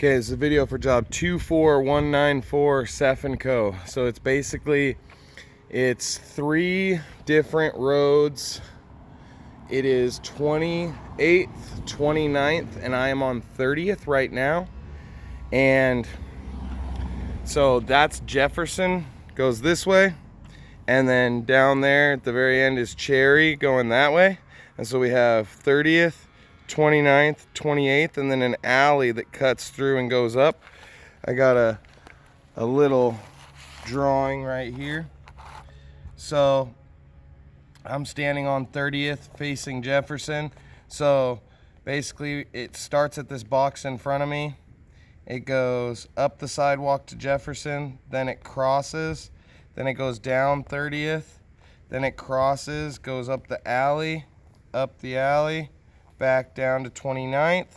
Okay, this is a video for job 24194 Sef & Co. So it's basically, it's 3 different roads. It is 28th, 29th, and I am on 30th right now. And so that's Jefferson, goes this way. And then down there at the very end is Cherry going that way. And so we have 30th, 29th, 28th, and then an alley that cuts through and goes up. I got a little drawing right here. So I'm standing on 30th facing Jefferson. So basically it starts at this box in front of me. It goes up the sidewalk to Jefferson, then it crosses, then it goes down 30th, then it crosses, goes up the alley, back down to 29th,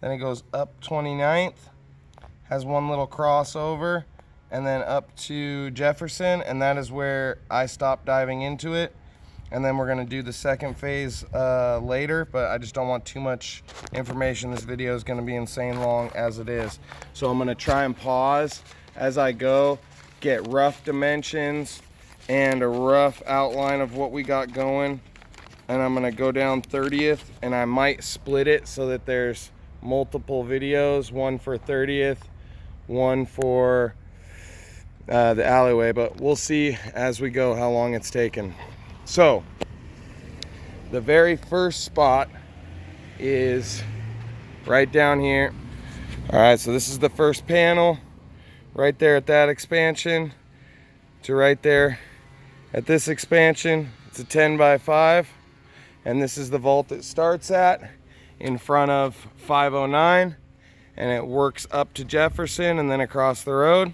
then it goes up 29th, has one little crossover, and then up to Jefferson, and that is where I stopped diving into it. And then we're gonna do the second phase later, but I just don't want too much information. This video is gonna be insane long as it is. So I'm gonna try and pause as I go, get rough dimensions and a rough outline of what we got going. And I'm gonna go down 30th, and I might split it so that there's multiple videos, one for 30th, one for the alleyway, but we'll see as we go how long it's taken. So the very first spot is right down here. All right, so this is the first panel right there at that expansion to right there at this expansion. It's a 10 by 5. And this is the vault it starts at in front of 509, and it works up to Jefferson and then across the road.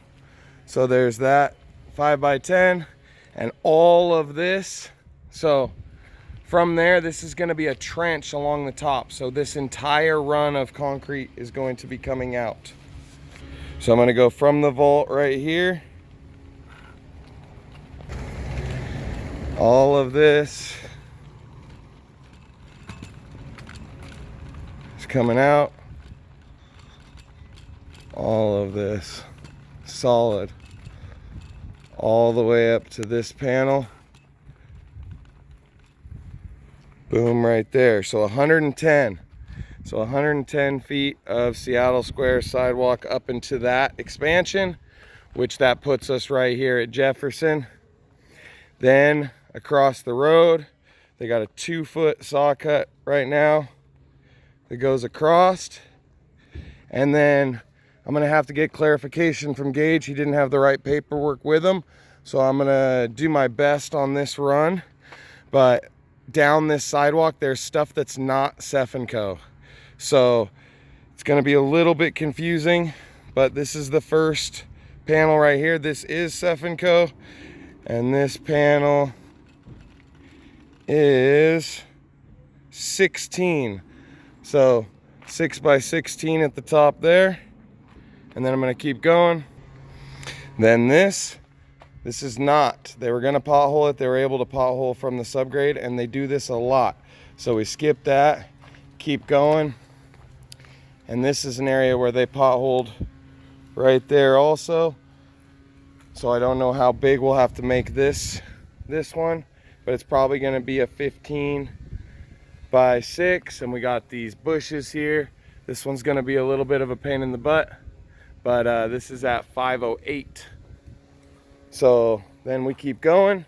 So there's that 5 by 10 and all of this. So from there, this is gonna be a trench along the top. So this entire run of concrete is going to be coming out. So I'm gonna go from the vault right here. All of this coming out, all of this solid all the way up to this panel. Boom, right there. So 110, so 110 feet of Seattle Square sidewalk up into that expansion, which that puts us right here at Jefferson. Then across the road they got a 2-foot saw cut right now that goes across, and then I'm gonna have to get clarification from Gage. He didn't have the right paperwork with him, so I'm gonna do my best on this run. But down this sidewalk there's stuff that's not Sef & Co, so it's gonna be a little bit confusing. But this is the first panel right here. This is Sef & Co, and this panel is 16. So 6 by 16 at the top there, and then I'm gonna keep going. Then this is not, they were gonna pothole it, they were able to pothole from the subgrade, and they do this a lot. So we skip that, keep going, and this is an area where they potholed right there also. So I don't know how big we'll have to make this one, but it's probably gonna be a 15 by 6, and we got these bushes here. This one's gonna be a little bit of a pain in the butt, but this is at 508. So then we keep going,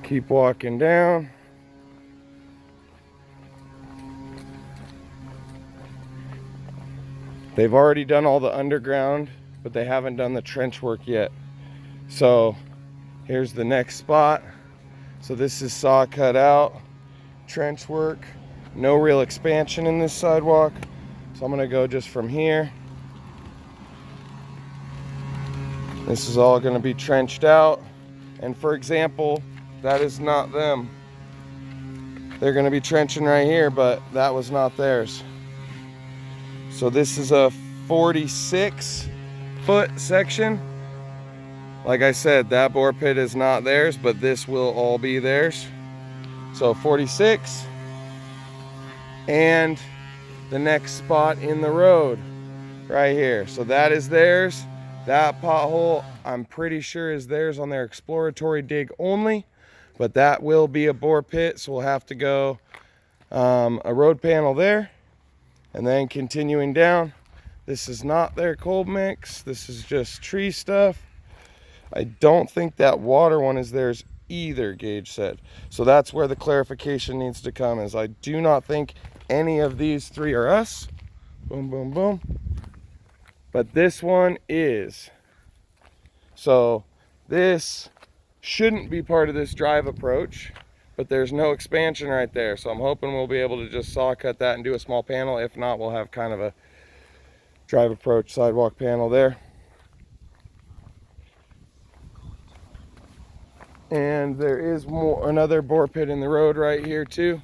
keep walking down. They've already done all the underground, but they haven't done the trench work yet. So here's the next spot. So this is saw cut out, trench work, no real expansion in this sidewalk. So I'm gonna go just from here. This is all gonna be trenched out. And for example, that is not them. They're gonna be trenching right here, but that was not theirs. So this is a 46-foot section. Like I said, that bore pit is not theirs, but this will all be theirs. So 46, and the next spot in the road right here. So that is theirs. That pothole, I'm pretty sure, is theirs on their exploratory dig only, but that will be a bore pit, so we'll have to go a road panel there, and then continuing down. This is not their cold mix. This is just tree stuff. I don't think that water one is theirs either, Gage said. So that's where the clarification needs to come, is I do not think any of these three are us. Boom, boom, boom. But this one is. So this shouldn't be part of this drive approach, but there's no expansion right there. So I'm hoping we'll be able to just saw cut that and do a small panel. If not, we'll have kind of a drive approach sidewalk panel there. And there is another bore pit in the road right here too.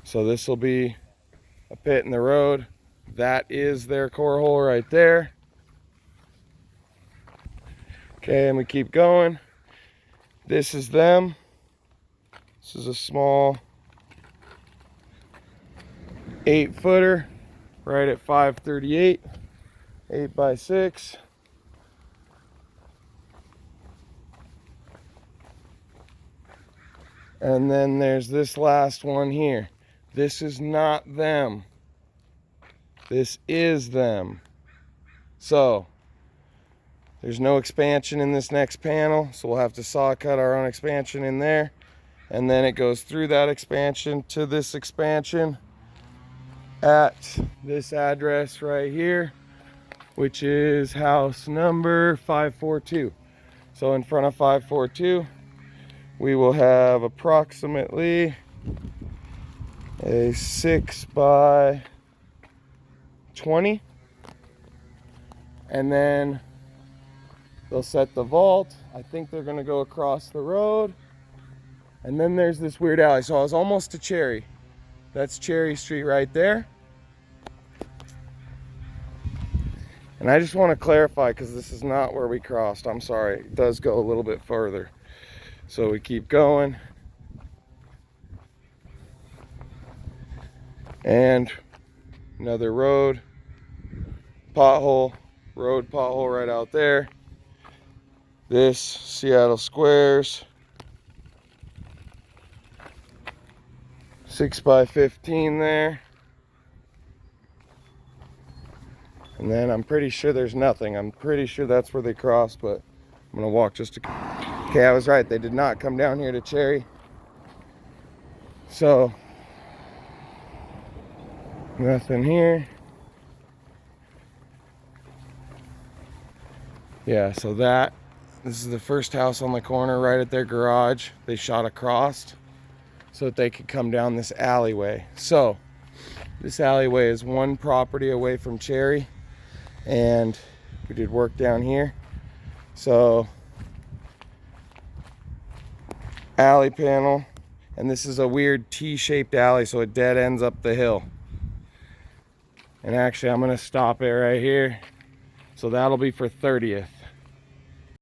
So this will be a pit in the road. That is their core hole right there. Okay, and we keep going. This is them. This is a small 8-footer right at 538, 8x6. And then there's this last one here. This is not them. This is them. So there's no expansion in this next panel, so we'll have to saw cut our own expansion in there. And then it goes through that expansion to this expansion at this address right here, which is house number 542. So in front of 542, we will have approximately a 6x20, and then they'll set the vault. I think they're gonna go across the road, and then there's this weird alley. So I was almost to Cherry. That's Cherry Street right there. And I just want to clarify, because this is not where we crossed. I'm sorry, it does go a little bit further. So we keep going. And another road, pothole, road pothole right out there. This Seattle Squares, 6x15 there. And then I'm pretty sure there's nothing. I'm pretty sure that's where they crossed, but I'm gonna walk just to... Okay, I was right. They did not come down here to Cherry. So, nothing here. Yeah, so this is the first house on the corner right at their garage. They shot across so that they could come down this alleyway. So, this alleyway is one property away from Cherry, and we did work down here. So, alley panel, and this is a weird T-shaped alley, so it dead ends up the hill. And actually, I'm gonna stop it right here. So that'll be for 30th.